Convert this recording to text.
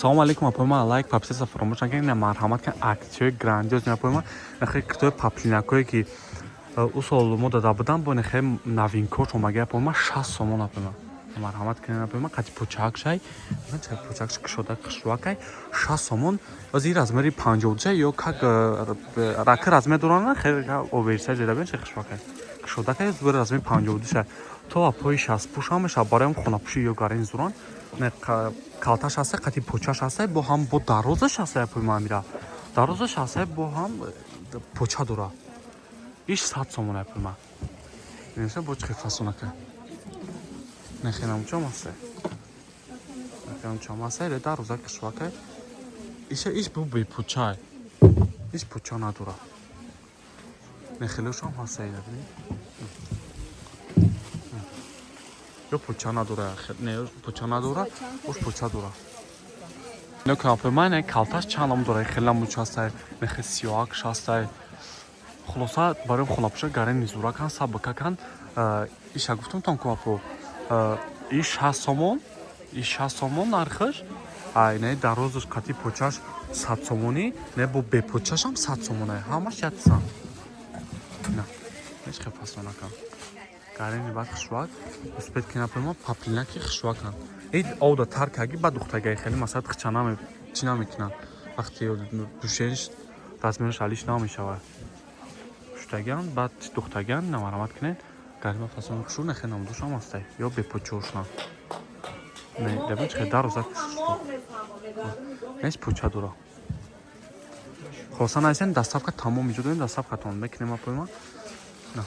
Салому алейкум, апоима лайк подписаться фаромӯш накунед, марҳамат кунед, аксияи грандиоз апоима нахе китоби паплинакое ки усол мо дада будам бо нахе новинкош омаги апоима 60 сомон апоима марҳамат кунед апоима қати почакшай почакш кшода қишвакай 60 сомон аз ин размери 52 ё как рака размер дорана хе оверсай зедабен ше қишвакай кшода кай збер размери 52 то апои 60 пушам ша бараем хонапуши ё гарин зуран не калташ ҳастай қати почаш ҳастай бо ҳам бо дарозаш ҳастай апоима амира дарозаш ҳастай бо ҳам поча дора иш 100 сомон апоима неша бо чӣ фасонака нехенам чом ҳастай нехенам чом ҳастай ре дароза кишвака иша иш бо бе поча иш поча надора нехелошам ҳастай дабини ё поча надора не поча надора уш поча дора но апоима не калташ чандам дора хелам муч ҳастай нехе сиёак ҳастай хулоса барои хонапуша гарин зуракан сабакакан иша гуфтам танкуапо иш 60 сомон нархаш ай не дарозаш қати почаш 100 сомонӣ не бо бепочашам 100 сомонай ҳамаш ятсан на иш хе фасонакан гарини бад хушвак успет ки напоима паплинаки хушвакан ид ода таркаги ба духтагай хели масад хчанаме чи намекунан вақти душенш размераш алиш намешавад штаган бад духтаган намарамат кунед гарима фасони хушу нехе намдушам ҳастай ё бепочошна не дабин чӣ дароза неш поча дура хосан айсен дастафка тамом иҷодем дастафкатон мекунем апоима на